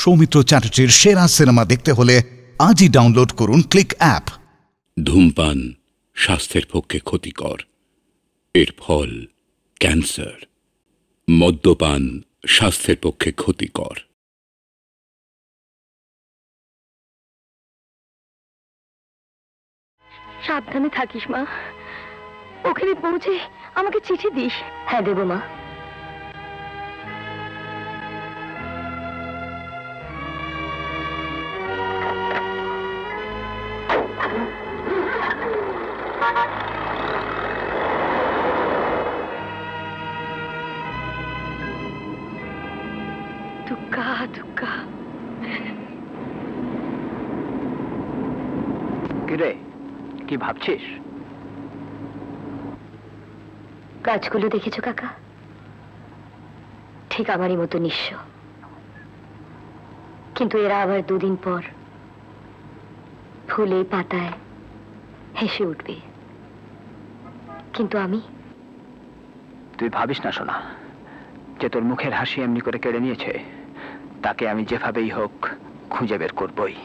সৌমিত্র চ্যাটার্জির সেরা সিনেমা দেখতে হলে আজই ডাউনলোড করুন ক্লিক অ্যাপ। ধূমপান স্বাস্থ্যের পক্ষে ক্ষতিকর, এর ফল ক্যান্সার। মদ্যপান স্বাস্থ্যের পক্ষে ক্ষতিকর। সাবধানে থাকিস মা, ওখানে পৌঁছে আমাকে চিঠি দিস। হ্যাঁ দেব মা। দুগ্গা দুগ্গা। কিরে, কি ভাবছিস? গাছগুলো দেখেছো কাকা? ঠিক আমারই মতো নিঃস্ব, কিন্তু এরা আবার দুদিন পর ফুলে পাতায় হেসে উঠবে। কিন্তু আমি? তুই ভাবিস না সোনা, যে তোর মুখের হাসি এমনি করে কেড়ে নিয়েছে, তাকে আমি যেভাবেই হোক খুঁজে বের করবই।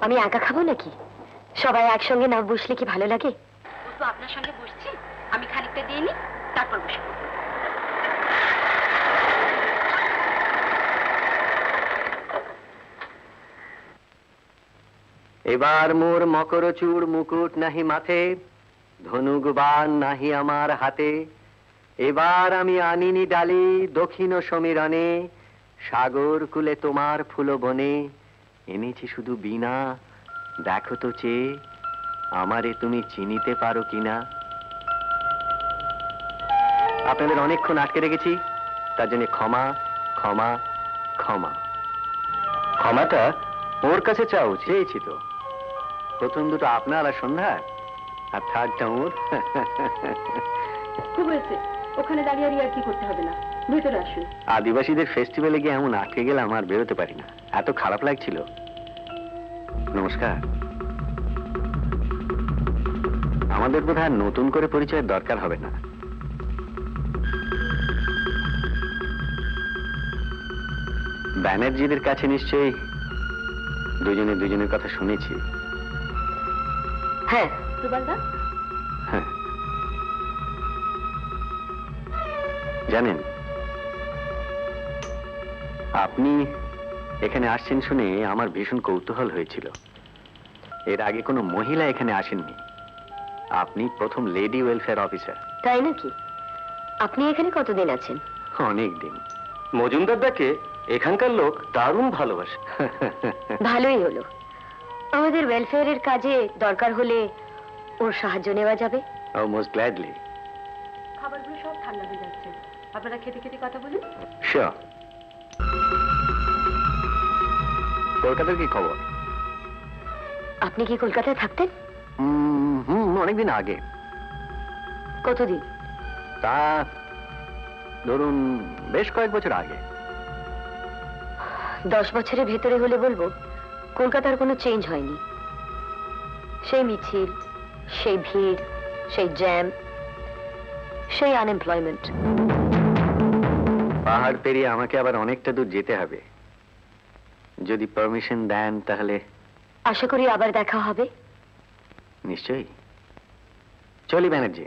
আমি একা খাবো নাকি? সবাই একসঙ্গে না বসলে কি ভালো লাগে? তো আপনার সঙ্গে বসছি, আমি খানিকটা দিয়ে নি, তারপর বসে। এবার মোর মকরচূড় মুকুট নাহি মাথে, ধনুক বাণ নাহি আমার হাতে। এবার আমি আনিনি ডালি দক্ষিণ সমীরণে, সাগর কুলে তোমার ফুল বনে। এনেছি শুধু বীণা, দেখো তো চেয়ে আমারে তুমি চিনিতে পারো কিনা। আপনাদের অনেকক্ষণ আটকে রেখেছি, তার জন্য ক্ষমা ক্ষমা ক্ষমা। ক্ষমাটা ওর কাছে চাও, চেয়েছি তো। প্রথম দুটো আপনার আর সন্ধ্যা, আর থার্ডটা ওর। খুব হয়েছে, ওখানে দাঁড়িয়ে আর কি করতে হবে না, ভেতরে আসুন। আদিবাসীদের ফেস্টিভ্যালে গিয়ে এমন আটকে গেলাম আর বেরোতে পারি না, এত খারাপ লাগছিল। নমস্কার। আমাদের বোধহয় নতুন করে পরিচয়ের দরকার হবে না। ব্যানার্জিদের কাছে নিশ্চয়ই দুজনে দুজনের কথা শুনেছি। হ্যাঁ রুবালদা। হ্যাঁ জানেন, আপনি এখানে আসছেন শুনে আমার ভীষণ কৌতূহল হয়েছিল। এর আগে কোনো মহিলা এখানে আসেননি, আপনি প্রথম লেডি ওয়েলফেয়ার অফিসার। তাই নাকি? আপনি এখানে কতদিন আছেন? অনেক দিন। মজুমদারদাকে এখানকার লোক দারুণ ভালোবাসে। ভালোই হলো, আমাদের ওয়েলফেয়ারের কাজে দরকার হলে ওর সাহায্য নেওয়া যাবে। Most gladly. খাবারগুলো সব ঠান্ডা হয়ে যাচ্ছে, আপনারা খেতে খেতে কথা বলুন। শিওর। কলকাতার কি খবর? আপনি কি কলকাতায় থাকতেন? অনেকদিন আগে। কতদিন? তা ধরুন বেশ কয়েক বছর আগে। 10 বছরের ভেতরে হলে বলবো কলকাতার কোনো চেঞ্জ হয়নি। সেই মিছিল, সেই ভিড়, সেই জ্যাম, সেই আনএমপ্লয়মেন্ট। পাহাড় পেরিয়ে আমাকে আবার অনেকটা দূর যেতে হবে। যদি পারমিশন দেন তাহলে। আশা করি আবার দেখা হবে। নিশ্চয়ই। চলি ব্যানার্জি,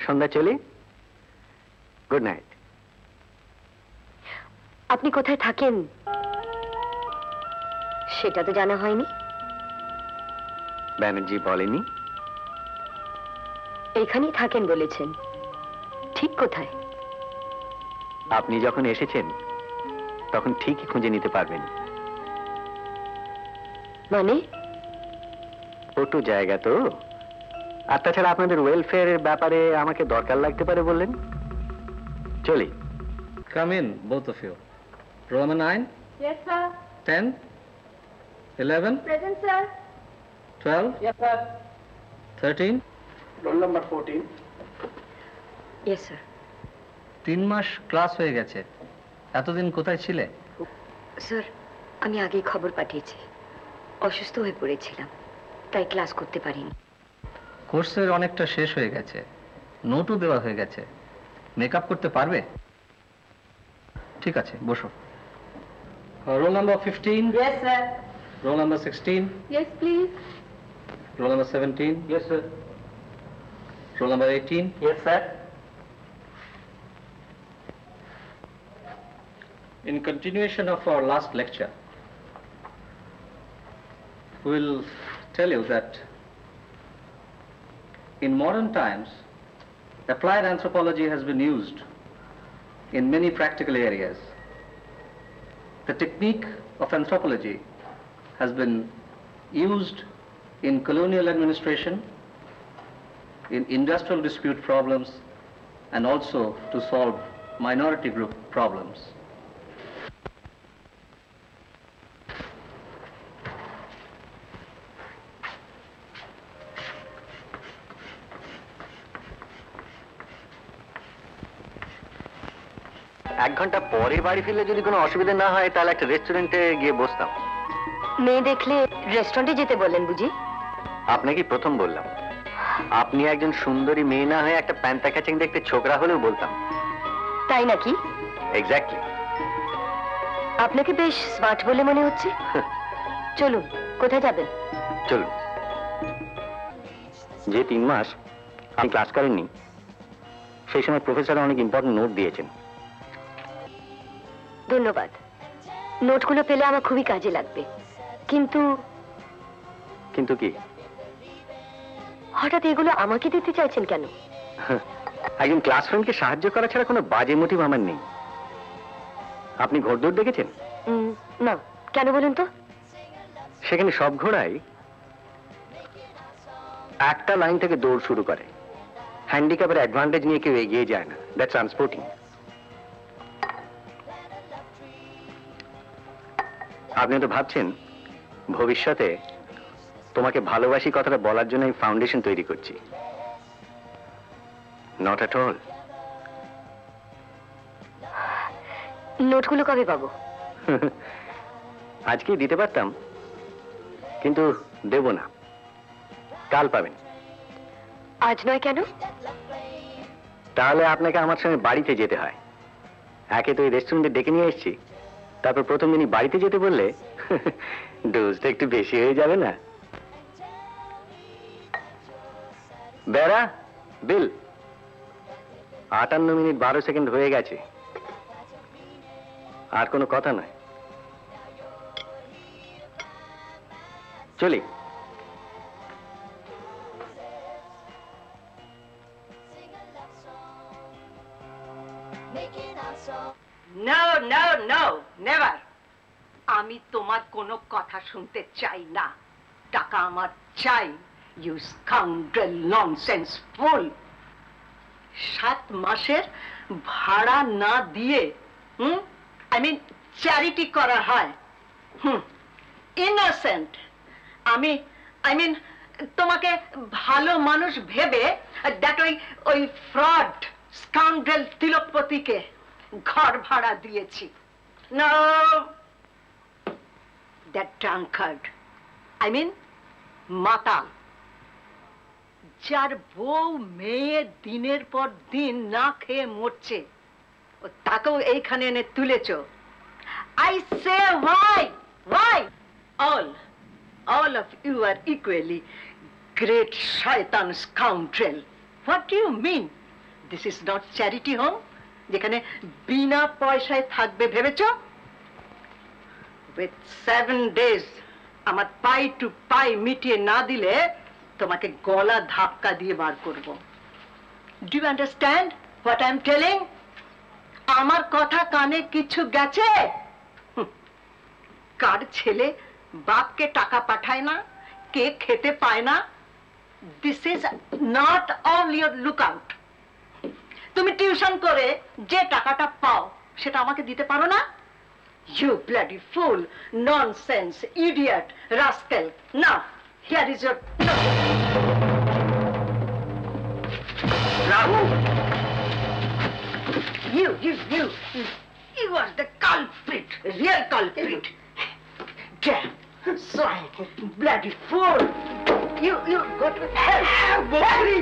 সন্ধ্যা চলি। Good night. আপনি কোথায় থাকেন সেটা তো জানা হয়নি। ব্যানার্জি বলেনি? এখানেই থাকেন বলেছেন, ঠিক কোথায়? আপনি যখন এসেছেন তখন ঠিকই খুঁজে নিতে পারবেন। মানে? ছোট জায়গা তো, আর তাছাড়া আপনাদের ওয়েলফেয়ারের ব্যাপারে আমাকে দরকার লাগতে পারে বললেন। চলি। Come in, both of you. Roman 9? Yes, sir. 10? 11? Present, sir. 12? Yes, sir. 13? Roll number 14. Yes, sir. 3 mass class হয়ে গেছে, এতদিন কোথায় ছিলে? স্যার, আমি আগেই খবর পাঠিয়েছি, অসুস্থ হয়ে পড়েছিলাম, তাই ক্লাস করতে পারিনি। কোর্সের অনেকটা শেষ হয়ে গেছে, নোটও দেওয়া হয়ে গেছে। মেকআপ করতে পারবে? ঠিক আছে, বসো। Roll number 15। Yes, sir. Roll number 16। Yes, please. Roll number 17। Yes, sir. Roll number 18। Yes, sir. In continuation of our last lecture, we'll tell you that in modern times, applied anthropology has been used in many practical areas. The technique of anthropology has been used in colonial administration, in industrial dispute problems, and also to solve minority group problems. এক ঘন্টা পরে বাড়ি ফিরলে যদি কোনো অসুবিধা না হয় তাহলে একটা রেস্টুরেন্টে গিয়ে বসতাম। মেয়ে দেখলে রেস্টুরেন্টে যেতে বললেন বুঝি? আপনাকে প্রথম বললাম, আপনি একজন সুন্দরী মেয়ে না হয়ে একটা প্যান্টা ক্যাচিং দেখতে ছোকরা হলেও বলতাম। তাই নাকি? এক্স্যাক্টলি। আপনাকে বেশ স্মার্ট বলে মনে হচ্ছে। চলুন, কোথায় যাবেন? চলুন। যে 3 মাস আমি ক্লাস করেননি সেই সময় প্রফেসর অনেক ইম্পর্টেন্ট নোট দিয়েছেন। ধন্যবাদ। নোটগুলো পেলে আমার খুবই কাজে লাগবে। কিন্তু কিন্তু কি? হঠাৎ এগুলো আমাকে দিতে চাইছেন কেন? একজন ক্লাস ফ্রেন্ডকে সাহায্য করা ছাড়া কোনো বাজে মোটিভ আমার নেই। আপনি ঘোড়দৌড় দেখেছেন? না, কেন বলুন তো? সেখানে সব ঘোড়াই একটা লাইন থেকে দৌড় শুরু করে। হ্যান্ডিক্যাপের অ্যাডভান্টেজ নিয়ে কেউ এগিয়ে যায় না। দ্যাটস আনস্পোর্টিং। আপনি তো ভাবছেন ভবিষ্যতে তোমাকে ভালোবাসি কথাটা বলার জন্য আমি ফাউন্ডেশন তৈরি করছি। Not at all. নোটগুলো কবে পাবো? আজকেই দিতে পারতাম, কিন্তু দেব না। কাল পাবেন। আজ নয় কেন? তাহলে আপনাকে আমার সঙ্গে বাড়িতে যেতে হয়। একে তো এই রেস্টুরেন্টে ডেকে নিয়ে এসেছি, তারপর প্রথম দিনই বাড়িতে যেতে বললে ডোজটা একটু বেশি হয়ে যাবে না? বেড়া বিল 58 মিনিট 12 সেকেন্ড হয়ে গেছে। আর কোনো কথা নয়, চলি। No, no, no, never. আমি তোমার কোনো কথা শুনতে চাই না। টাকা আমার চাই। You scoundrel, nonsense, fool. 7 মাসের ভাড়া না দিয়ে I mean চ্যারিটি করা হয়। ইনোসেন্ট। I mean তোমাকে ভালো মানুষ ভেবে দ্যাট ওই ফ্রড স্কাউন্ড্রেল তিলকপতিকে ঘর ভাড়া দিয়েছি। No, that drunkard, I mean মাতাল, যার বউ মেয়ে দিনের পর দিন না খেয়ে মরছে, তাকেও এইখানে এনে তুলেছ। I say why? All of you are equally great shaitan scoundrel. What do you mean? This is not charity home, যেখানে বিনা পয়সায় থাকবে ভেবেছ? With 7 days আমার পাই টু পাই মিটিয়ে না দিলে তোমাকে গলা ধাক্কা দিয়ে বার করব। Do you understand what I'm telling? আমার কথা কানে কিছু গেছে? কার ছেলে বাপকে টাকা পাঠায় না, কে খেতে পায় না? This is not all your lookout. তুমি টিউশন করে যে টাকাটা পাও সেটা আমাকে দিতে পারো না? You bloody fool, nonsense, idiot, rascal. Now, here is your... Rahul! You are the culprit, real culprit. Damn, Bloody fool! You go to hell! Harry!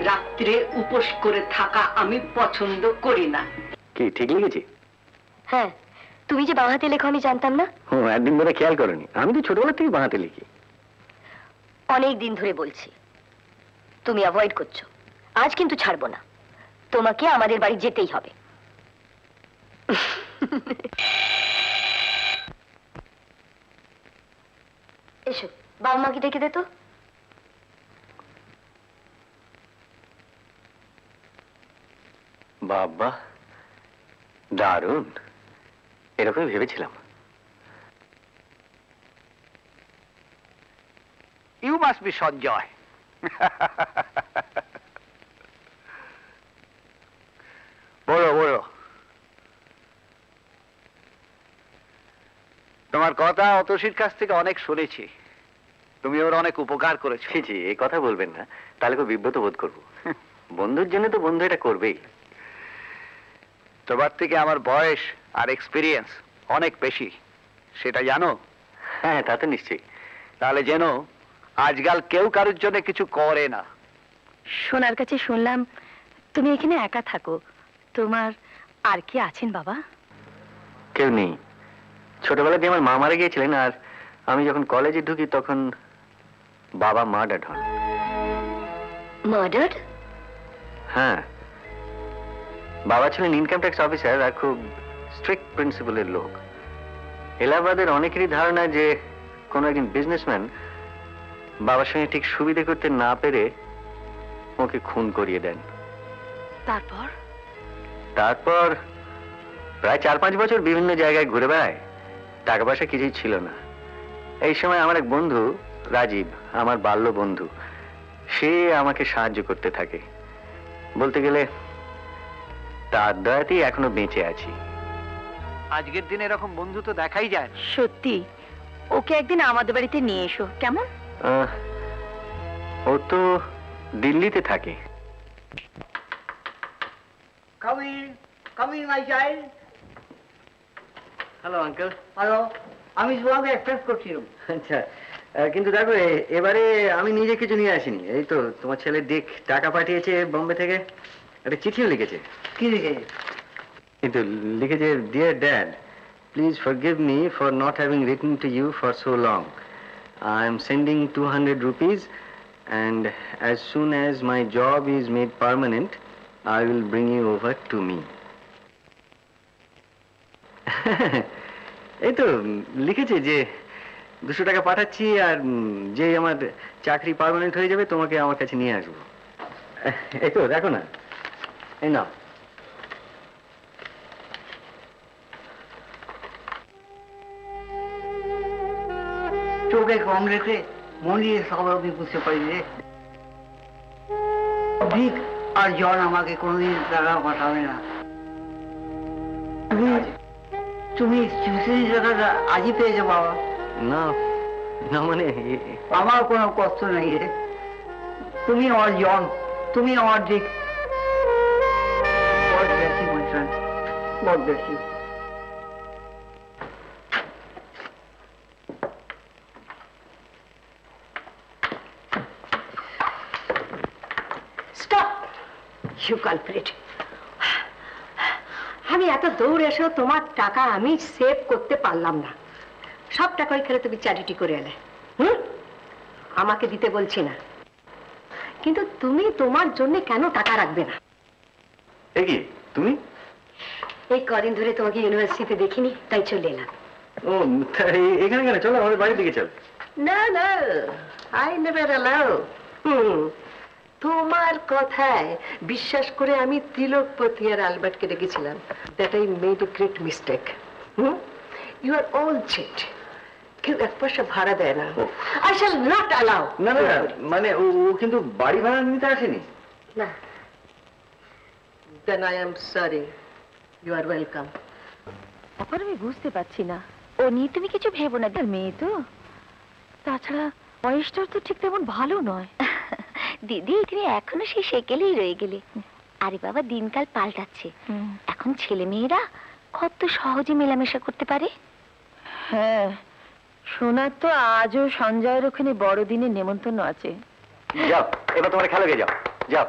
রাত্রে উপোস করে থাকা আমি পছন্দ করি না। কি ঠিক লিখেছি? হ্যাঁ, তুমি যে বাঁ হাতে লেখো আমি জানতাম না। ও, একদিন ধরে খেয়াল করনি। আমি তো ছোটবেলা থেকে বাঁ হাতে লিখি। অনেক দিন ধরে বলছি, তুমি অ্যাভয়েড করছো। আজ কিন্তু ছাড়বো না, তোমাকে আমাদের বাড়ি যেতেই হবে। এসো, বাবা মাকে ডেকে দে তো। বাবা, দারুণ। এরকমই ভেবেছিলাম। You must be Sanjay. বলো বলো, তোমার কথা অতসীর কাছ থেকে অনেক শুনেছি। তুমি ওর অনেক উপকার করেছো। ছি ছি, এই কথা বলবেন না, তাহলে খুব বিব্রত বোধ করবো। বন্ধুর জন্য তো বন্ধু এটা করবেই। তোমার থেকে আমার বয়স আর এক্সপিরিয়েন্স অনেক বেশি, সেটা জানো? হ্যাঁ, তা তো নিশ্চয়ই। তাহলে যেন আজকাল কেউ কারোর জন্য কিছু করে না। সোনার কাছে শুনলাম তুমি এখানে একা থাকো, তোমার আর কি আছেন বাবা? কেউ নেই। ছোটবেলাতে আমার মা মারা গিয়েছিলেন, আর আমি যখন কলেজে ঢুকি তখন বাবা মার্ডার্ড হন। মার্ডার্ড? হ্যাঁ, বাবা ছিলেন ইনকাম ট্যাক্স অফিসার আর খুব স্ট্রিক্ট প্রিন্সিপালের লোক। এলাহাবাদের অনেকেরই ধারণা যে কোনো একজন বিজনেসম্যান বাবার সঙ্গে ঠিক সুবিধে করতে না পেরে ওকে খুন করিয়ে দেন। তারপর প্রায় 4-5 বছর বিভিন্ন জায়গায় ঘুরে বেড়ায়, টাকা পয়সা কিছুই ছিল না। এই সময় আমার এক বন্ধু রাজীব, আমার বাল্য বন্ধু, সে আমাকে সাহায্য করতে থাকে। বলতে গেলে তার দয়াতেই এখনো বেঁচে আছি। আজকের দিনে এরকম বন্ধু তো দেখাই যায় না। সত্যি, ওকে একদিন আমাদের বাড়িতে নিয়ে এসো, কেমন? ও তো দিল্লিতে থাকে। Come in, my child. Hello uncle. Hello, আমি তোমাকে এক্সপেক্ট করছিলাম। আচ্ছা, কিন্তু দেখো এবারে আমি নিজে কিছু নিয়ে আসিনি। এই তো তোমার ছেলে ডিক টাকা পাঠিয়েছে বোম্বে থেকে, একটা চিঠিও লিখেছে। কি লিখেছে? কিন্তু লিখেছে, dear dad, please forgive me for not having written to you for so long. I am sending 200 rupees and as soon as my job is made permanent I will bring you over to me. এই তো লিখেছে যে 200 টাকা পাঠাচ্ছি, আর যে আমার চাকরি permanent হয়ে যাবে তোমাকে আমার কাছে নিয়ে আসবো। এই তো দেখো না, এই নাও। চোখে কম রেখে মনির সব আমি বুঝতে পারি রে। ভিক আর জন আমাকে কোনোদিন টাকা পাঠাবে না। তুমি টিউশনি টাকাটা আজই পেয়েছো বাবা? না না, মানে আমার কোনো কষ্ট নেই রে। তুমি আমার জন, তুমি আমার দিক। God bless you, my friend. God bless you. Stop, you culprit. আমি এত দৌড় এসেও তোমার টাকা আমি সেভ করতে পারলাম না। সব টাকা ওইখানে তুমি চ্যারিটি করে এলে। আমাকে দিতে বলছি না, কিন্তু তুমি তোমার জন্য কেন টাকা রাখবে না? কি তুমি? এই কদিন ধরে তোমাকে ইউনিভার্সিটিতে দেখিনি, তাই চলে এলাম। ও এখানে কেন? চলো আমাদের বাড়ির দিকে চল। না না, আই নেভার অ্যালাউ। তোমার কথায় বিশ্বাস করে আমি তিলকপতি আর আলবার্টকে ডেকেছিলাম। That I made a great mistake. You are all cheat. কেউ এক পয়সা ভাড়া দেয় না। I shall not allow. না না, মানে ও কিন্তু বাড়ি ভাড়া নিতে আসেনি। না। Then I am sorry. You are welcome. ব্যাপার আমি বুঝতে পারছি না, ও নিয়ে তুমি কিছু ভেবো না, মেয়ে তো, তাছাড়া বয়সটাও তো ঠিক তেমন ভালো নয়। দিদি তুমি এখনো সেই সেকেলেই রয়ে গেলে। আরে বাবা, দিনকাল পাল্টাচ্ছে, এখন ছেলে মেয়েরা কত সহজে মেলামেশা করতে পারে। হ্যাঁ, শোনার তো আজও সঞ্জয়ের ওখানে বড়দিনের নেমন্তন্ন আছে। যাও, এবার তোমার খেলা গিয়ে যাও, যাও।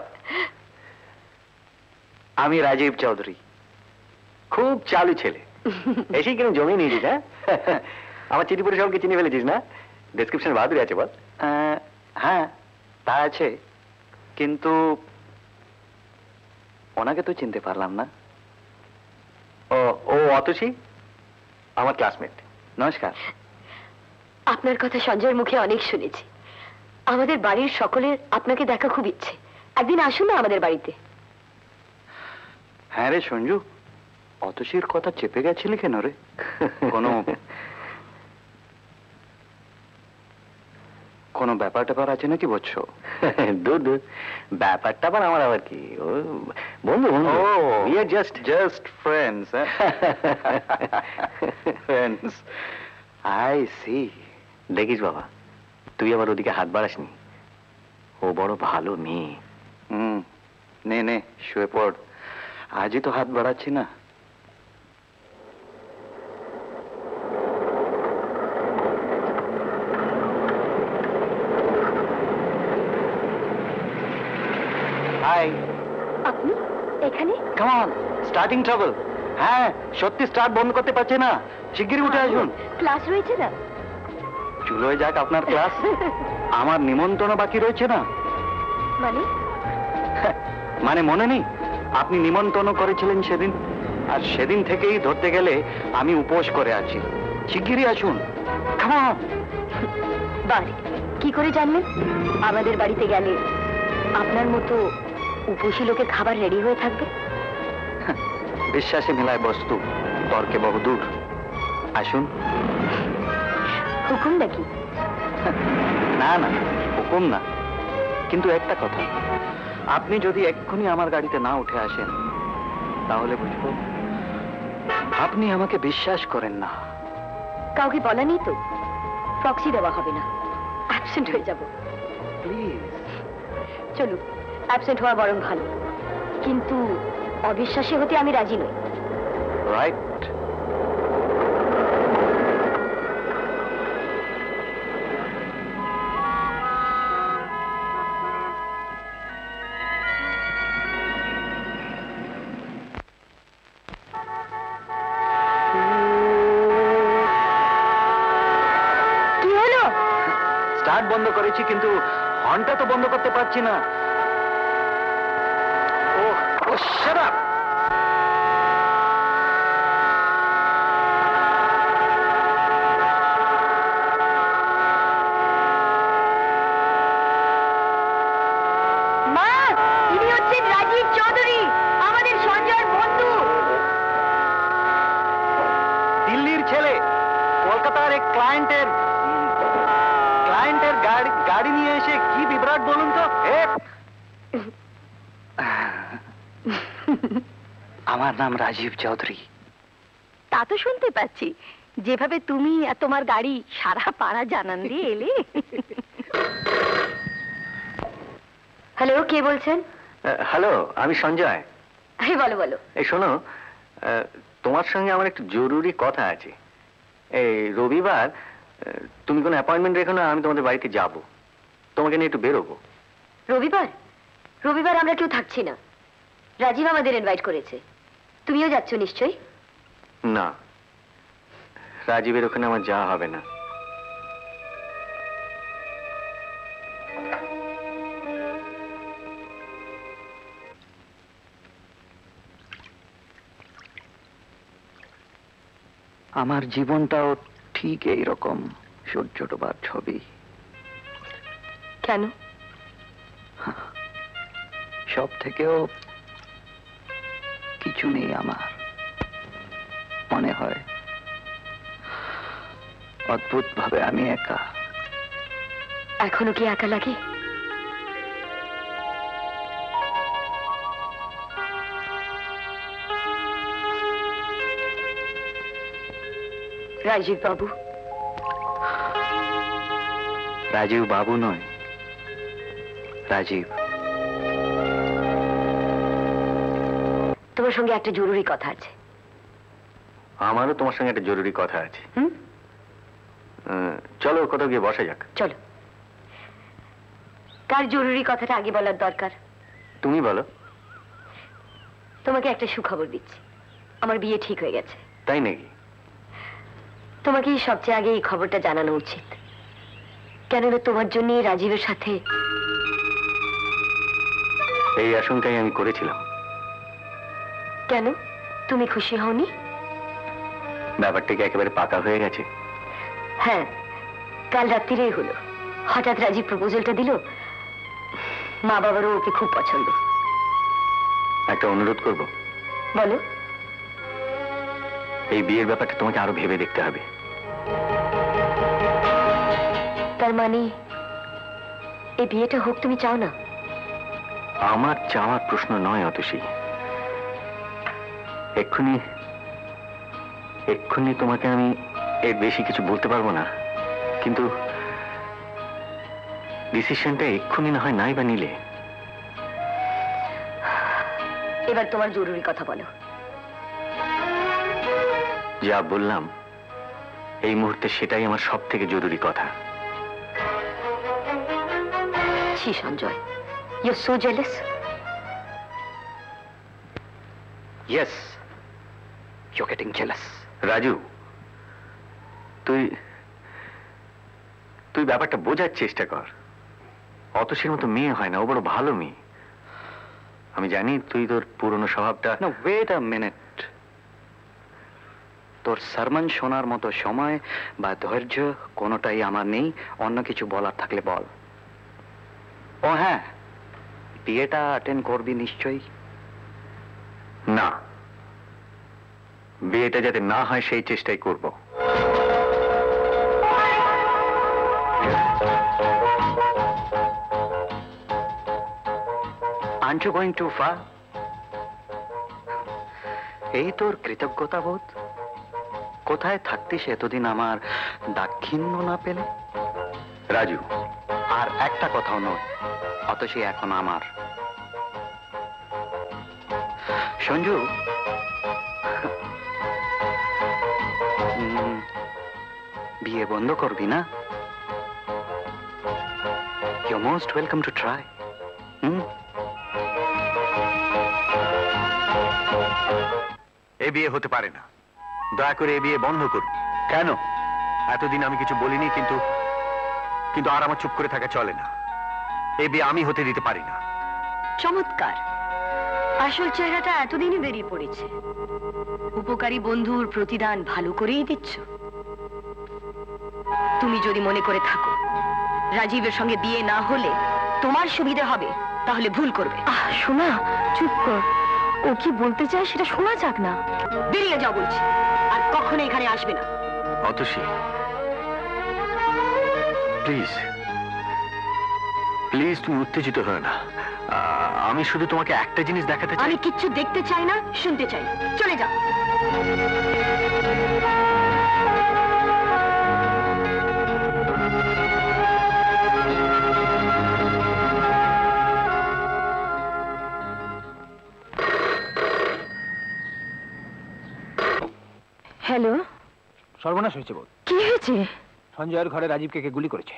আমি রাজীব চৌধুরী, খুব চালু ছেলে, এসেই কিরম জমি নিয়েছিস। হ্যাঁ, আমার চিঠি পড়ে সবকে চিনে ফেলেছিস না? ডেসক্রিপশন বাহাদুরি আছে বল। হ্যাঁ তা আছে, কিন্তু ওনাকে তো চিনতে পারলাম না। ও ও অতসী, আমার ক্লাসমেট। নমস্কার। আপনার কথা সঞ্জয়ের মুখে অনেক শুনেছি। আমাদের বাড়ির সকলের আপনাকে দেখা খুব ইচ্ছে, একদিন আসুন না আমাদের বাড়িতে। হ্যাঁ রে সঞ্জু, অতসীর কথা চেপে গেছিলি কেন রে? কোনো ব্যাপার ট্যাপার আছে নাকি বলছো? দূর দূর, ব্যাপারটা আবার আমার আবার কি, ও বন্ধু বন্ধু, we are just friends. Friends. I see. দেখিস বাবা, তুই আবার ওদিকে হাত বাড়াসনি, ও বড় ভালো মেয়ে। নে নে শুয়ে পড়, আজই তো হাত বাড়াচ্ছি না। হাই। আপনি এখানে? Come on, starting trouble. হ্যাঁ সত্যি, স্টার্ট বন্ধ করতে পারছে না, শিগগিরই উঠে আসুন। ক্লাস রয়েছে না? চুলো হয়ে যাক আপনার ক্লাস, আমার নিমন্ত্রণ বাকি রয়েছে না। মানে? মানে মনে নেই, আপনি নিমন্ত্রণ করেছিলেন সেদিন, আর সেদিন থেকেই ধরতে গেলে আমি উপোস করে আছি। শিগগিরই আসুন। Come on. বাড়ি কি করে জানলেন? আমাদের বাড়িতে গেলে আপনার মতো উপোসী লোকের খাবার রেডি হয়ে থাকবে। বিশ্বাসে মেলায় বস্তু, তর্কে বহুদূর। আসুন। হুকুম নাকি? না না, হুকুম না, কিন্তু একটা কথা, আপনি যদি এক্ষুনি আমার গাড়িতে না উঠে আসেন তাহলে বুঝবো আপনি আমাকে বিশ্বাস করেন না। কাউকে বলা নেই তো? প্রক্সি দেওয়া হবে না, অ্যাবসেন্ট হয়ে যাব। প্লিজ চলুন, অ্যাবসেন্ট হওয়া বরং ভালো, কিন্তু অবিশ্বাসী হতে আমি রাজি নই। রাইট। কি হলো? স্টার্ট বন্ধ করেছি, কিন্তু হর্নটা তো বন্ধ করতে পারছি না। ও শাট আপ। মা, ইনি হচ্ছেন রাজীব চৌধুরী, আমাদের সঞ্জয়ের বন্ধু। দিল্লির ছেলে, কলকাতার এক ক্লায়েন্টের গাড়ি নিয়ে এসে কি বিভ্রাট বলুন তো। আমার নাম রাজীব চৌধুরী। তা তো শুনতে পাচ্ছি, যেভাবে তুমি আর তোমার গাড়ি সারা পাড়া জানান দিয়ে এলে। হ্যালো, কে বলছেন? হ্যালো, আমি সঞ্জয়। বলো বলো। এই শোনো, তোমার সঙ্গে আমার একটু জরুরি কথা আছে। এই রবিবার তুমি কোনো অ্যাপয়েন্টমেন্ট রেখো না, আমি তোমাদের বাড়িতে যাব, তোমাকে নিয়ে একটু বেরোবো। রবিবার? রবিবার আমরা কেউ থাকছি না, রাজীব আমাদের ইনভাইট করেছে। তুমিও যাচ্ছ নিশ্চয়ই? না, রাজীবের ওখানে আমার যাওয়া হবে না। আমার জীবনটাও ঠিক এইরকম সূর্য ডোবার ছবি। কেন? সব থেকেও কিছু নেই আমার, মনে হয় অদ্ভুত ভাবে আমি একা। এখনো কি একা লাগে? রাজীব বাবু। রাজীব বাবু নয়, রাজীব। তোমার সঙ্গে একটা জরুরি কথা আছে। আমারও তোমার সঙ্গে একটা জরুরি কথা আছে। চলো কোথাও গিয়ে বসা যাক। চলো। কার জরুরি কথাটা আগে বলার দরকার? তুমি বলো। তোমাকে একটা সুখবর দিচ্ছি, আমার বিয়ে ঠিক হয়ে গেছে। তাই নাকি? তোমাকে সবচেয়ে আগে এই খবরটা জানানো উচিত, কেননা তোমার জন্য রাজীবের সাথে। এই আশঙ্কাই আমি করেছিলাম। কেন, তুমি খুশি হওনি? ব্যাপারটা কি একেবারে পাকা হয়ে গেছে? হ্যাঁ, কাল রাত্রিরেই হলো। হঠাৎ রাজীব প্রপোজালটা দিল। মা বাবারও ওকে খুব পছন্দ। একটা অনুরোধ করব। বলো। এই বিয়ের ব্যাপারটা তোমাকে আরো ভেবে দেখতে হবে। তার মানে এই বিয়েটা হোক তুমি চাও না? আমার চাওয়ার প্রশ্ন নয় অতসী। এক্ষুনি তোমাকে আমি এর বেশি কিছু বলতে পারবো না, কিন্তু ডিসিশনটা এক্ষুনি না হয় নাই বা নিলে। এবার তোমার জরুরি কথা বলো। যা বললাম এই মুহূর্তে সেটাই আমার সব থেকে জরুরি কথা। ছি Sanjay, you are so jealous. Yes, you are getting jealous. Raju, তুই ব্যাপারটা বোঝার চেষ্টা কর। অতসীর মতো মেয়ে হয় না, ও বড় ভালো মেয়ে। আমি জানি তুই তোর পুরনো স্বভাবটা। No, wait a minute. তোর সারমন শোনার মতো সময় বা ধৈর্য কোনোটাই আমার নেই। অন্য কিছু বলার থাকলে বল। ও হ্যাঁ, বিয়েটা অ্যাটেন্ড করবি নিশ্চয়ই? না, বিয়েটা যাতে না হয় সেই চেষ্টাই করব। Aren't you going too far? এই তোর কৃতজ্ঞতা বোধ? কোথায় থাকতিস এতদিন আমার দাক্ষিণ্য না পেলে? রাজু, আর একটা কথাও নয়, অতসী এখন আমার। সঞ্জু, বিয়ে বন্ধ করবি না? You're most welcome to try. এ বিয়ে হতে পারে না। দয়া করে এ বিয়ে বন্ধ করুন। কেন? এতদিন আমি কিছু বলিনি, কিন্তু আর আমার চুপ করে থাকা চলে না। এ বিয়ে আমি হতে দিতে পারি না। চমৎকার, আসল চেহারাটা এতদিনই বেরিয়ে পড়েছে। উপকারী বন্ধুর প্রতিদান ভালো করেই দিচ্ছ। তুমি যদি মনে করে থাকো রাজীবের সঙ্গে বিয়ে না হলে তোমার সুবিধা হবে, তাহলে ভুল করবে। শোনা, চুপ কর। ও কি বলতে চায় সেটা শোনা যাক না। বেরিয়ে যাও বলছি, আর কখনো এখানে আসবে না। অতসী, প্লিজ প্লিজ, তুমি উত্তেজিত হও না। আমি শুধু তোমাকে একটা জিনিস দেখাতে চাই। আমি কিচ্ছু দেখতে চাই না, শুনতে চাই না। চলে যাও। হ্যালো। সর্বনাশ হয়েছে বোধ। কি হয়েছে? সঞ্জয়ের ঘরে রাজীবকে কে গুলি করেছে।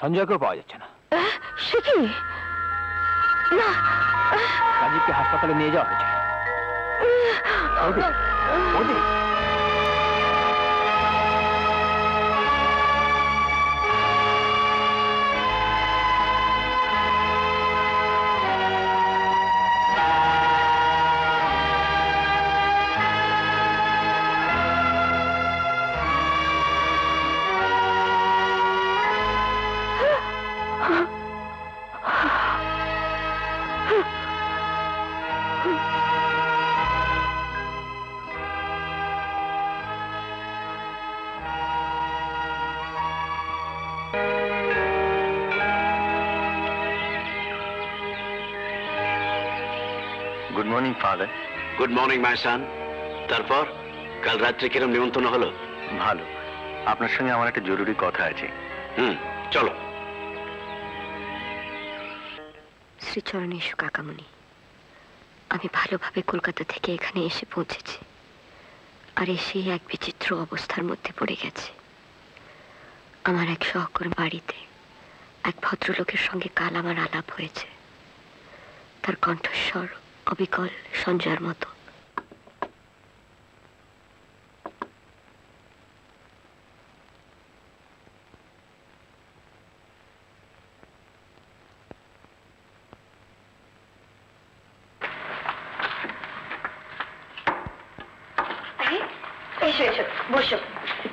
সঞ্জয়কেও পাওয়া যাচ্ছে না। সে কি? না, রাজীবকে হাসপাতালে নিয়ে যাওয়া হয়েছে। ফাদার। গুড মর্নিং মাই সান। তারপর কাল রাত্রে কিরম নিমন্ত্রণ হলো? ভালো। আপনার সঙ্গে আমার একটা জরুরি কথা আছে। চলো। শ্রীচরণেশ কাকামণি, আমি ভালোভাবে কলকাতা থেকে এখানে এসে পৌঁছেছি, আর এসেই এক বিচিত্র অবস্থার মধ্যে পড়ে গেছে। আমার এক সহকর্মী বাড়িতে এক ভদ্রলোকের সঙ্গে কাল আমার আলাপ হয়েছে। তার কণ্ঠস্বর অবিকল সঞ্জয়ের মতো। এসো এসো, বসো।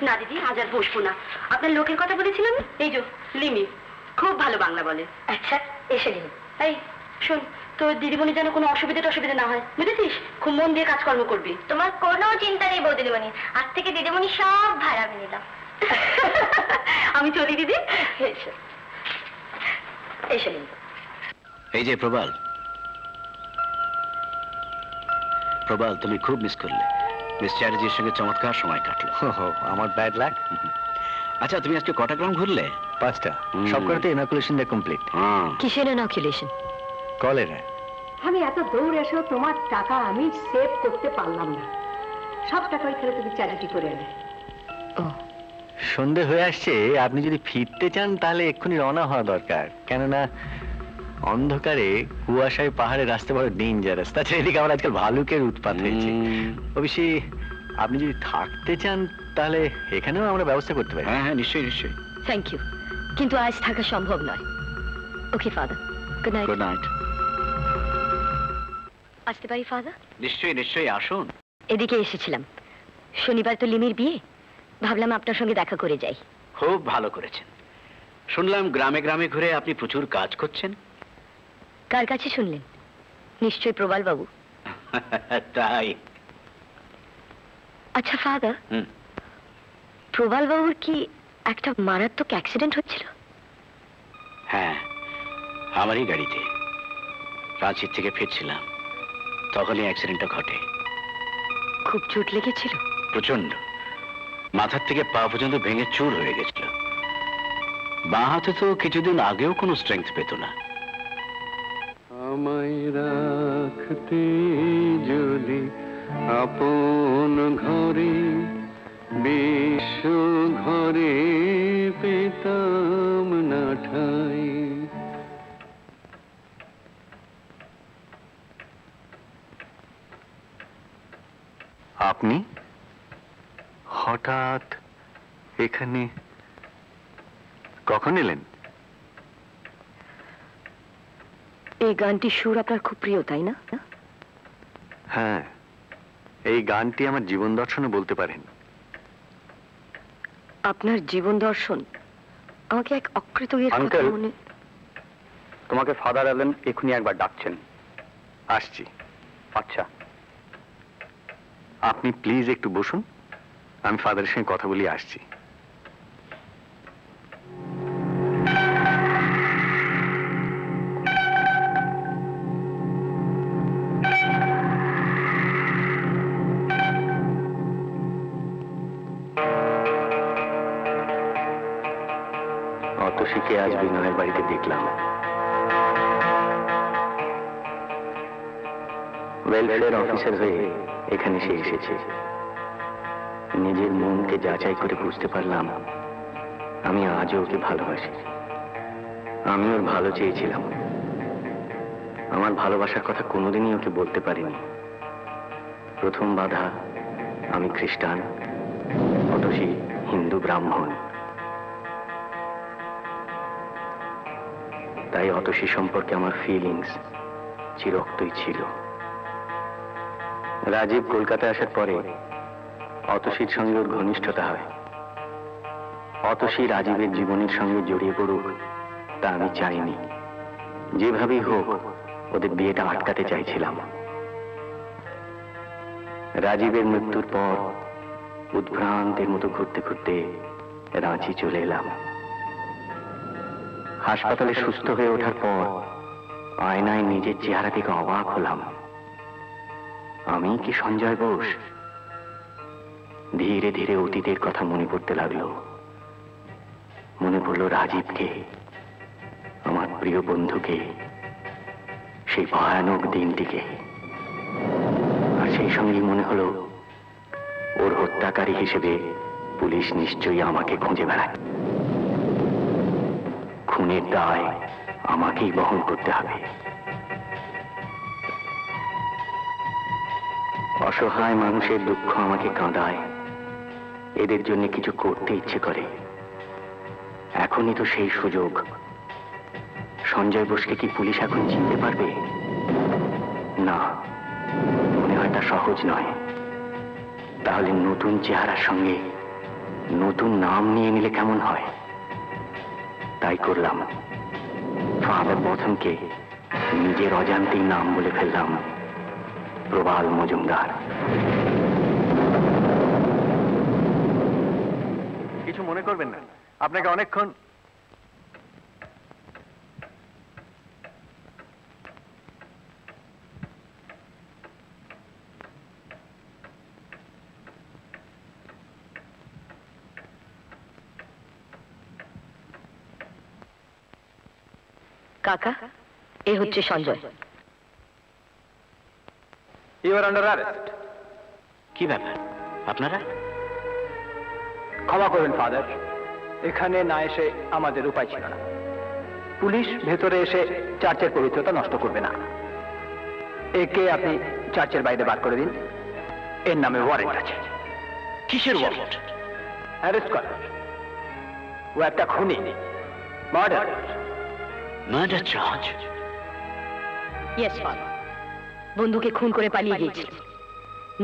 না দিদি, আজ আর বসবো না। আপনার লোকের কথা বলেছিলাম, এই যে লিমি, খুব ভালো বাংলা বলে। আচ্ছা, এসে লিমি। এই শোন, তোর দিদিমণি যেন কোনো অসুবিধা না হয়, বুঝেছিস? খুব মন দিয়ে কাজকর্ম করবি। তোমার কোনো চিন্তা নেই বউ দিদিমণি, আজ থেকে দিদিমণি সব ভাড়া আমি নিলাম। আমি চলি দিদি। এসো এসো লিমি। এই যে প্রবাল, প্রবাল তুমি খুব মিস করলে। মিস চ্যাটার্জির সঙ্গে চমৎকার সময় কাটলো। আমার ব্যাড লাক। আচ্ছা, তুমি আজকে কটা গ্রাম ঘুরলে? 5টা। সব কটাতে ইনকুলেশন কমপ্লিট। কিসের ইনকুলেশন? কলেরা। আমি এত দৌড় এসেও তোমার টাকা আমি সেভ করতে পারলাম না। সব টাকা ওইখানে তুমি চ্যারিটি করে এলে। সন্ধে হয়ে আসছে, আপনি যদি ফিরতে চান তাহলে এক্ষুনি রওনা হওয়া দরকার, কেননা অন্ধকারে কুয়াশায় পাহাড়ে রাস্তা বড় ডেঞ্জারাস। তাছাড়া এদিকে আমার আজকাল ভালুকের উৎপাত হয়েছে। অবশ্যই আপনি যদি থাকতে চান তাহলে এখানেও আমরা ব্যবস্থা করতে পারি। হ্যাঁ, নিশ্চয়ই নিশ্চয়ই। থ্যাংক ইউ, কিন্তু আজ থাকা সম্ভব নয়। Okay father, good night. Good night. আসতে পারি ফাদার? নিশ্চয়ই নিশ্চয়ই, আসুন। এদিকে এসেছিলাম, শনিবার তো লিমির বিয়ে, ভাবলাম আপনার সঙ্গে দেখা করে যাই। খুব ভালো করেছেন। শুনলাম গ্রামে গ্রামে ঘুরে আপনি প্রচুর কাজ করছেন। কার কাছে শুনলেন? নিশ্চয়ই প্রবাল বাবু। তাই? আচ্ছা ফাদার, প্রবাল বাবুর কি একটা মারাত্মক অ্যাক্সিডেন্ট হচ্ছিল? হ্যাঁ, আমারই গাড়িতে। রাঁচির থেকে ফিরছিলাম, তখনই অ্যাক্সিডেন্টটা ঘটে। খুব চোট লেগেছিল? প্রচন্ড। মাথার থেকে পা পর্যন্ত ভেঙে চুর হয়ে গেছিল। বাঁ হাতে তো কিছুদিন আগেও কোনো স্ট্রেংথ পেত না। আমায় রাখতে যদি আপন ঘরে, বিশ্ব ঘরে পেতাম না ঠাই। আপনি হঠাৎ এখানে কখন এলেন? এই গানটির সুর আপনার খুব প্রিয়, তাই না? হ্যাঁ, এই গানটি আমার জীবন দর্শনে বলতে পারেন। আপনার জীবন দর্শন আমাকে এক অকৃতজ্ঞের কথা আঙ্কেল, মনে। তোমাকে ফাদার অ্যালেন এখনই একবার ডাকছেন। আসছি। আচ্ছা, আপনি প্লিজ একটু বসুন, আমি ফাদারের সঙ্গে কথা বলি, আসছি। অতসীকে আজ বিনয়ের বাড়িতে দেখলাম। ওয়েলফেয়ার অফিসার হয়ে এখানে সে এসেছে। নিজের মনকে যাচাই করে বুঝতে পারলাম আমি আজও ওকে ভালোবাসি। আমি ওর ভালো চেয়েছিলাম। আমার ভালোবাসার কথা কোনোদিনই ওকে বলতে পারিনি। প্রথম বাধা, আমি খ্রিস্টান, অতসী হিন্দু ব্রাহ্মণ। তাই অতসী সম্পর্কে আমার ফিলিংস চিরক্তই ছিল। রাজীব কলকাতায় আসার পরে অতসীর সঙ্গে ওর ঘনিষ্ঠতা হয়। অতসী রাজীবের জীবনের সঙ্গে জড়িয়ে পড়ুক তা আমি চাইনি। যেভাবেই হোক ওদের বিয়েটা আটকাতে চাইছিলাম। রাজীবের মৃত্যুর পর উদ্ভ্রান্তের মতো ঘুরতে ঘুরতে রাঁচি চলে এলাম। হাসপাতালে সুস্থ হয়ে ওঠার পর আয়নায় নিজের চেহারা থেকে অবাক হলাম। আমি কি সঞ্জয় বোস? ধীরে ধীরে অতীতের কথা মনে পড়তে লাগলো। মনে পড়লো রাজীবকে, আমার প্রিয় বন্ধুকে, সেই ভয়ানক দিনটিকে। আর সেই সঙ্গে মনে হলো ওর হত্যাকারী হিসেবে পুলিশ নিশ্চয়ই আমাকে খুঁজে বেড়ায়। খুনের দায় আমাকেই বহন করতে হবে। অসহায় মানুষের দুঃখ আমাকে কাঁদায়, এদের জন্য কিছু করতে ইচ্ছে করে। এখনই তো সেই সুযোগ। সঞ্জয় বোসকে কি পুলিশ এখন চিনতে পারবে? না, মনে হয় তা সহজ নয়। তাহলে নতুন চেহারার সঙ্গে নতুন নাম নিয়ে নিলে কেমন হয়? তাই করলাম। ফাদার প্রথমকে নিজের অজান্তেই নাম বলে ফেললাম প্রবাল মজুমদার। কিছু মনে করবেন না, আপনাকে অনেকক্ষণ কাকা, এ হচ্ছে Sanjay. You are under arrest. কি ব্যাপার আপনারা? ক্ষমা করবেন ফাদার, এখানে না এসে আমাদের উপায় ছিল না। পুলিশ ভেতরে এসে চার্চের পবিত্রতা নষ্ট করবে না। একে আপনি চার্চের বাইরে বার করে দিন। এর নামে ওয়ারেন্ট আছে। কিসের ওয়ারেন্ট? অ্যারেস্ট করার। ও একটা খুনি, murder. Murder charge? Yes father. বন্ধুকে খুন করে পালিয়ে গিয়েছিল।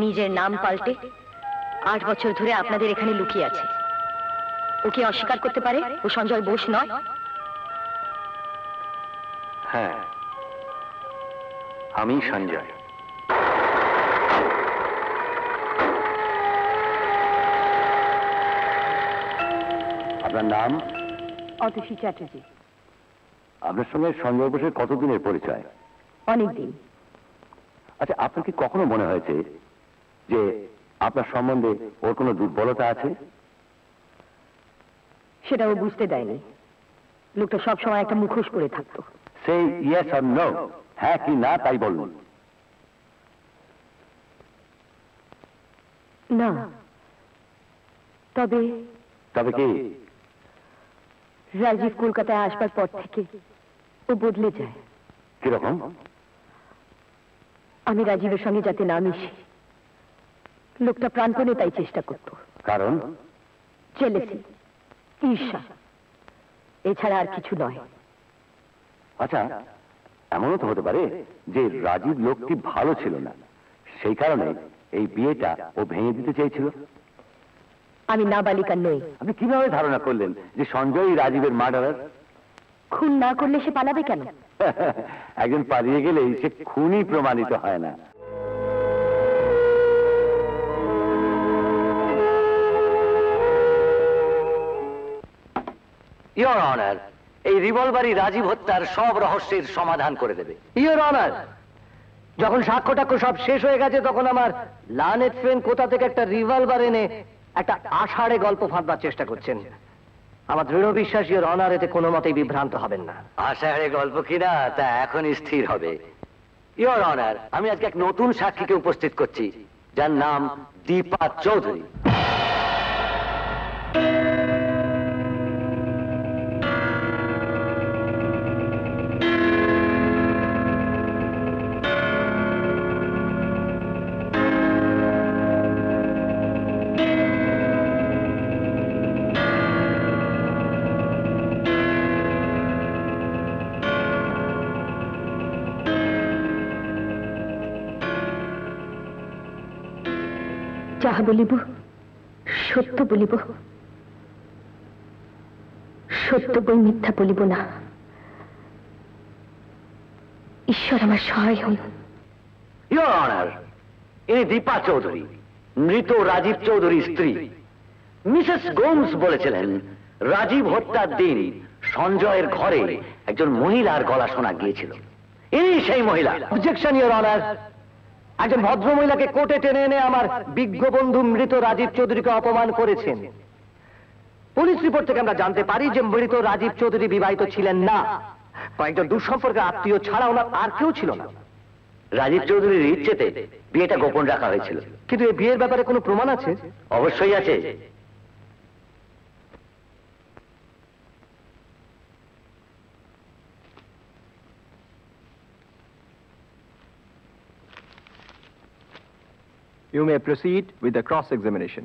নিজের নাম পাল্টে 8 বছর ধরে আপনাদের এখানে লুকিয়ে আছে। ওকে অস্বীকার করতে পারে ও সঞ্জয় বোস নয়? হ্যাঁ, আমি সঞ্জয়। আপনার নাম? অতসী চ্যাটার্জি। আপনার সঙ্গে সঞ্জয় বোসের কতদিনের পরিচয়? অনেকদিন। আচ্ছা, আপনার কি কখনো মনে হয়েছে যে আপনার সম্বন্ধে ওর কোনো দুর্বলতা আছে? সেটা ও বুঝতে দেয়নি। লোকটা সবসময় একটা মুখোশ পরে থাকতো। সেই ইয়েস অর নো, হ্যাঁ কি না তাই বলুন। না, তবে তবে কি? রাজীব কলকাতায় আসবার পর থেকে ও বদলে যায়। কিরকম? আমি রাজীবের সঙ্গে যাতে না মিশি, লোকটা প্রাণপণে তাই চেষ্টা করত। কারণ? জেলেসি, ঈর্ষা, এছাড়া আর কিছু নয়। আচ্ছা, এমনও তো হতে পারে যে রাজীব লোকটি ভালো ছিল না, সেই কারণে এই বিয়েটা ও ভেঙে দিতে চেয়েছিল। আমি নাবালিকা নই। আপনি কিভাবে ধারণা করলেন যে সঞ্জয় রাজীবের মার্ডারার? খুন না করলে সে পালাবে কেন? একজন পালিয়ে গেলেই সে খুনই প্রমাণিত হয় না। ইওর অনার, এই রিভলভারই রাজীব হত্যার সব রহস্যের সমাধান করে দেবে। ইওর অনার, যখন সাক্ষ্য টাক্ষ্য সব শেষ হয়ে গেছে তখন আমার লানেট ফ্রেন্ড কোথা থেকে একটা রিভলভার এনে একটা আষাঢ়ে গল্প ফাঁদবার চেষ্টা করছেন। আমার দৃঢ় বিশ্বাস ইওর অনার এতে কোনো মতেই বিভ্রান্ত হবেন না। আষাঢ়ে গল্প কিনা তা এখনই স্থির হবে। ইওর অনার, আমি আজকে এক নতুন সাক্ষীকে উপস্থিত করছি, যার নাম দীপা চৌধুরী। যাহা বলিব সত্য বলিব, সত্য বই মিথ্যা বলিব না। ঈশ্বর আমার সহায় হন। ইওর অনার, ইনি দীপা চৌধুরী, মৃত রাজীব চৌধুরীর স্ত্রী। মিসেস গোমস বলেছিলেন রাজীব হত্যার দিন সঞ্জয়ের ঘরে একজন মহিলার গলা শোনা গিয়েছিল। ইনি সেই মহিলা। অবজেকশন ইওর অনার, একজন ভদ্রমহিলাকে কোর্টে টেনে এনে আমার বিজ্ঞ বন্ধু মৃত রাজীব চৌধুরীকে অপমান করেছেন। পুলিশ রিপোর্ট থেকে আমরা জানতে পারি যে মৃত রাজীব চৌধুরী বিবাহিত ছিলেন না। কয়েকজন দুঃসম্পর্কের আত্মীয় ছাড়া ওনার আর কেউ ছিল না। রাজীব চৌধুরীর ইচ্ছেতে বিয়েটা গোপন রাখা হয়েছিল। কিন্তু এই বিয়ের ব্যাপারে কোনো প্রমাণ আছে? অবশ্যই আছে। You may proceed with the cross-examination.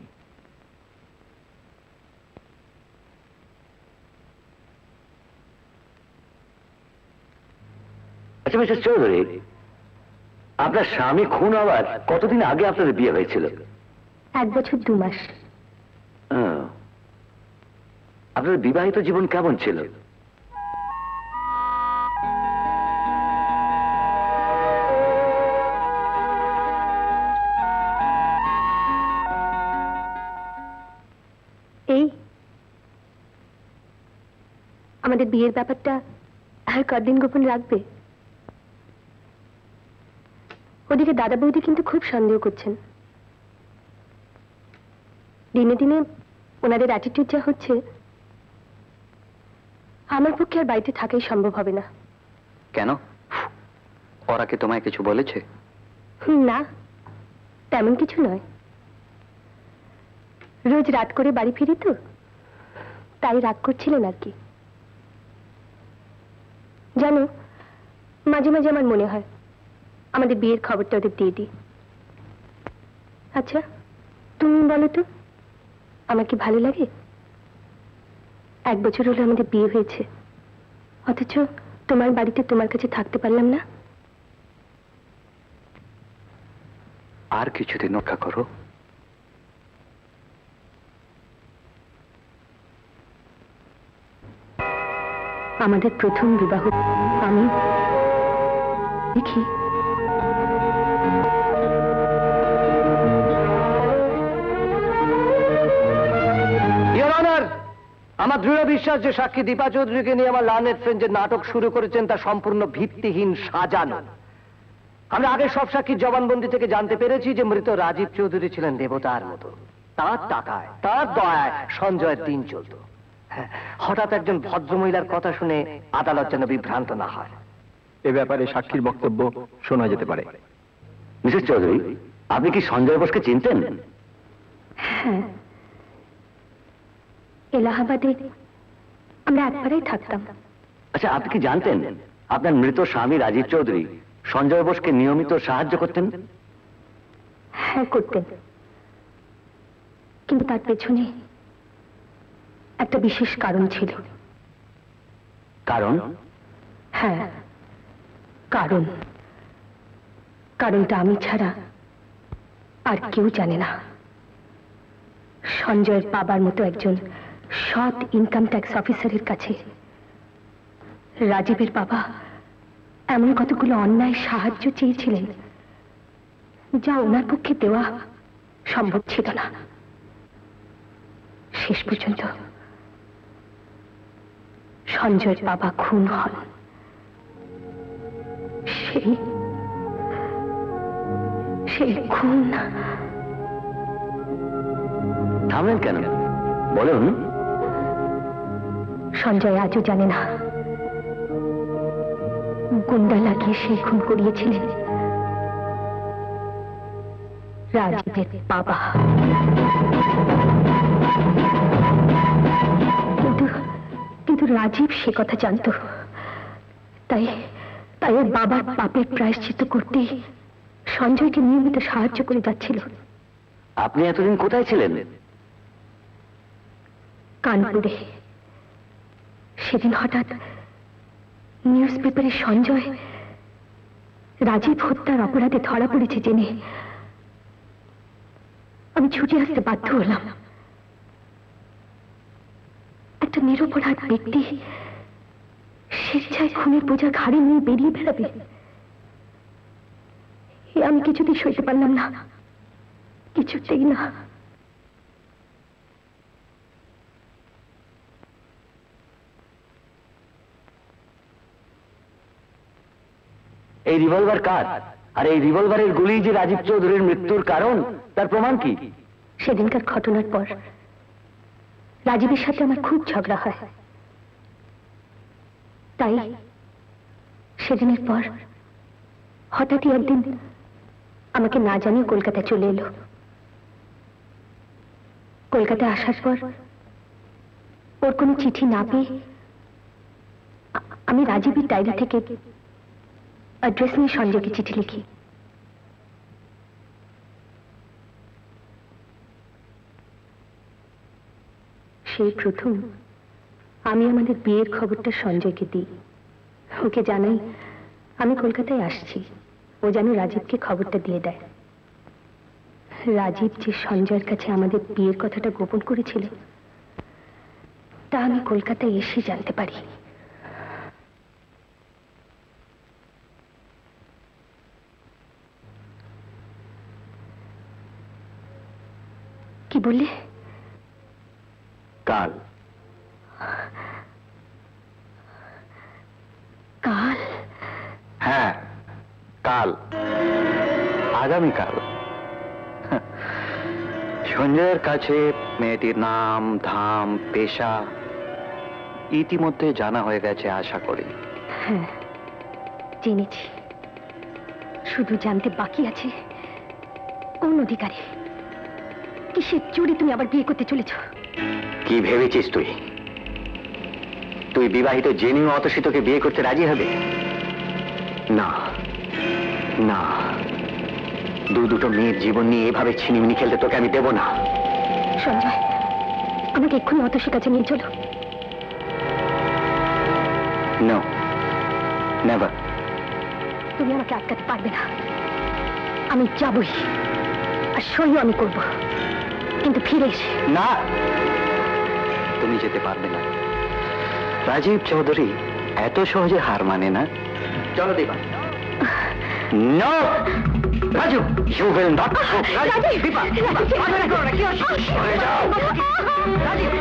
আচ্ছা মিস্টার চৌধুরী, আপনার স্বামী খুন হওয়ার কতদিন আগে আপনাদের বিয়ে হয়েছিল? 1 বছর 2 মাস। আপনার বিবাহিত জীবন কেমন ছিল? এই আমাদের বিয়ের ব্যাপারটা আর কদিন গোপন রাখবে? ওদিকে দাদা বৌদি কিন্তু খুব সন্দেহ করছেন। দিনে দিনে ওনাদের অ্যাটিটিউড যা হচ্ছে, আমার পক্ষে আর বাড়িতে থাকাই সম্ভব হবে না। কেন? ওরা কি তোমায় কিছু বলেছে? না, তেমন কিছু নয়। রোজ রাত করে বাড়ি ফিরি তো, তাই রাগ করছিলেন আর কি। জানো, মাঝে মাঝে আমার মনে হয় আমাদের বিয়ের খবরটা ওদের দিয়ে দিই। আচ্ছা তুমি বলো তো, আমার কি ভালো লাগে? 1 বছর হলো আমাদের বিয়ে হয়েছে, অথচ তোমার বাড়িতে তোমার কাছে থাকতে পারলাম না। আর কিছুদিন অপেক্ষা করো। আমাদের প্রথম বিবাহ আমি দেখি। আমার দৃঢ় বিশ্বাস যে সাক্ষী দীপা চৌধুরীকে নিয়ে আমার লার্নেড ফ্রেন্ড যে নাটক শুরু করেছেন তা সম্পূর্ণ ভিত্তিহীন, সাজানো। আমরা আগে সব সাক্ষীর জবানবন্দি থেকে জানতে পেরেছি যে মৃত রাজীব চৌধুরী ছিলেন দেবতার মতো। তার টাকায়, তার দয়ায় সঞ্জয়ের দিন চলত। হঠাৎ একজন ভদ্রমহিলার কথা শুনে আদালত যেন বিভ্রান্ত না হয়। এ ব্যাপারে সাক্ষীর বক্তব্য শোনা যেতে পারে। মিসেস চৌধুরী, আপনি কি সঞ্জয় বোসকে চিনতেন? হ্যাঁ, এলাহাবাদে আমরা একবারেই থাকতাম। আচ্ছা, আপনি কি জানতেন আপনার মৃত স্বামী রাজীব চৌধুরী সঞ্জয় বোসকে নিয়মিত সাহায্য করতেন? হ্যাঁ, করতেন, কিন্তু তার পেছনে একটা বিশেষ কারণ ছিল। কারণ? হ্যাঁ, কারণটা আমি ছাড়া আর কেউ জানে না। সঞ্জয়ের বাবার মতো একজন সৎ ইনকাম ট্যাক্স অফিসারের কাছে রাজীবের বাবা এমন কতগুলো অন্যায় সাহায্য চেয়েছিলেন যা ওনার পক্ষে দেওয়া সম্ভব ছিল না। শেষ পর্যন্ত সঞ্জয়ের বাবা খুন হন। সেই খুন। থামলেন কেন, বলুন। সঞ্জয় আজও জানে না গুন্ডা লাগিয়ে সেই খুন করিয়েছিলেন রাজীবের বাবা। কিন্তু রাজীব সে কথা জানত, তাই ওর বাবার পাপের প্রায়শ্চিত্ত করতে সঞ্জয়কে নিয়মিত সাহায্য করে যাচ্ছিল। আপনি এতদিন কোথায় ছিলেন? কানপুরে। সেদিন হঠাৎ নিউজ পেপারে সঞ্জয় রাজীব হত্যার অপরাধে ধরা পড়েছে জেনে আমি ছুটে আসতে বাধ্য হলাম। একটা নিরপরাধ ব্যক্তি স্বেচ্ছায় খুনের বোঝা ঘাড়ে নিয়ে বেরিয়ে বেড়াবে, আমি কিছুতেই সইতে পারলাম না, কিছুতেই না। এই রিভলভার কার? আর এই রিভলভারের গুলি যে রাজীব চৌধুরীর মৃত্যুর কারণ তার প্রমাণ কি? সেদিনকার ঘটনার পর রাজীবের সাথে আমার খুব ঝগড়া হয়, তাই সেদিনের পর হঠাৎই একদিন আমাকে না জানিয়ে কলকাতায় চলে এলো। কলকাতায় আসার পর ওর কোনো চিঠি না পেয়ে আমি রাজীবের ডায়েরি থেকে অ্যাড্রেস নিয়ে সঞ্জয়কে চিঠি লিখি। সেই প্রথম আমি আমাদের বিয়ের খবরটা সঞ্জয়কে দিই। ওকে জানাই আমি কলকাতায় আসছি, ও যেন রাজীবকে খবরটা দিয়ে দেয়। রাজীব যে সঞ্জয়ের কাছে আমাদের বিয়ের কথাটা গোপন করেছিল তা আমি কলকাতায় এসে জানতে পারি। কি বললে? কাল। কাল? হ্যাঁ, কাল, আগামীকাল। সঞ্জয়ের কাছে মেয়েটির নাম, ধাম, পেশা ইতিমধ্যে জানা হয়ে গেছে আশা করি। হ্যাঁ, জেনেছি। শুধু জানতে বাকি আছে কোন অধিকারী, কিসের জোরে তুমি আবার বিয়ে করতে চলেছ। কি ভেবেছিস তুই? তুই বিবাহিত জেনেও অতসীতকে বিয়ে করতে রাজি হবে? না না, দুটো মেয়ের জীবন নিয়ে এভাবে ছিনিমিনি খেলতে তোকে আমি দেব না। সঞ্জয়, আমাকে এক্ষুনি অতসীর কাছে নিয়ে চলো। No, never. তুমি আমাকে আটকাতে পারবে না। আমি যাবই, আর সইও আমি করব, কিন্তু ফিরে এসে। না, তুমি যেতে পারবে না। রাজীব চৌধুরী এত সহজে হার মানে না। চলো Deba. No Raju, you will not go. Rajiv, Dipa, পাগল করো না, কি হচ্ছে? সরে যাও। রাজীব,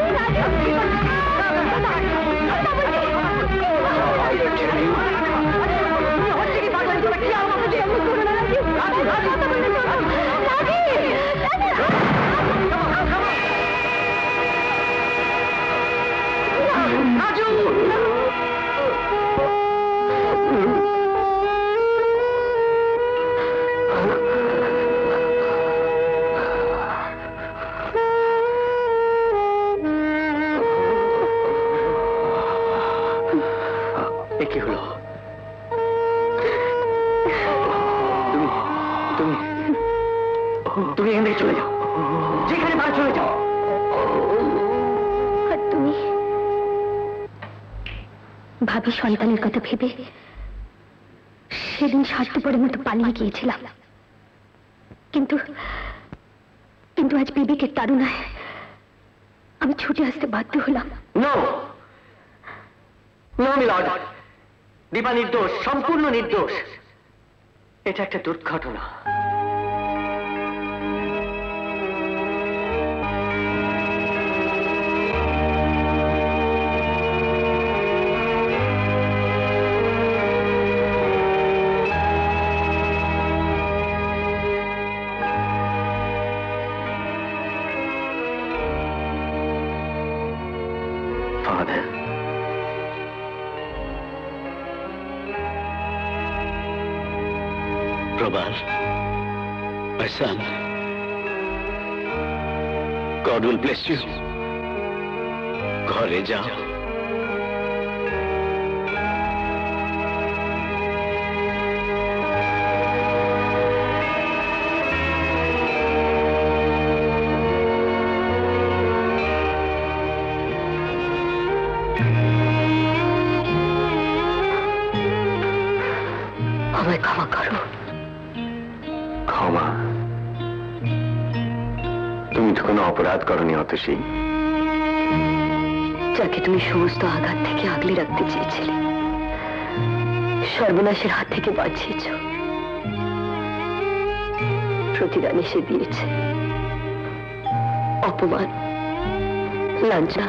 কি হলো? তুমি এখান থেকে চলে যাও, যেখানে পারো চলে যাও। আর তুমি ভাবি সন্তানের কথা ভেবে সেদিন স্বার্থপরের মতো পালিয়ে গিয়েছিলাম, কিন্তু কিন্তু আজ বিবেকের তাড়নায় আমি ছুটে আসতে বাধ্য হলাম। নো নো মিলর্ড, দীপা নির্দোষ, সম্পূর্ণ নির্দোষ। এটা একটা দুর্ঘটনা। Father, Prabhas, my son, God will bless you. ঘরে যাও। আমায় ক্ষমা করো। ক্ষমা? তুমি তো কোনো অপরাধ করনি অতসী। যাকে তুমি সমস্ত আঘাত থেকে আগলে রাখতে চেয়েছিলে, সর্বনাশের হাত থেকে বাঁচিয়েছ, প্রতিদান এসে দিয়েছে অপমান, লজ্জা,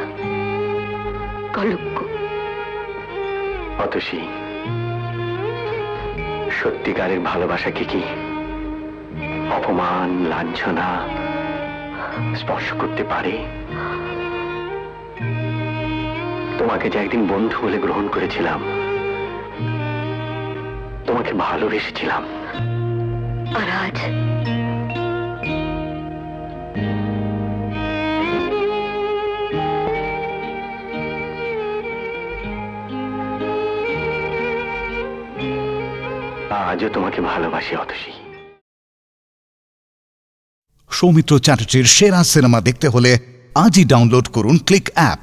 কলঙ্ক। অতসী, সত্যিকারের ভালোবাসাকে কি অপমান লাঞ্ছনা স্পর্শ করতে পারে? তোমাকে যে একদিন বন্ধু বলে গ্রহণ করেছিলাম, তোমাকে ভালোবেসেছিলাম, আর আজ আজও তোমাকে ভালোবাসি অতসী। সৌমিত্র চ্যাটার্জির সেরা সিনেমা দেখতে হলে আজই ডাউনলোড করুন ক্লিক অ্যাপ।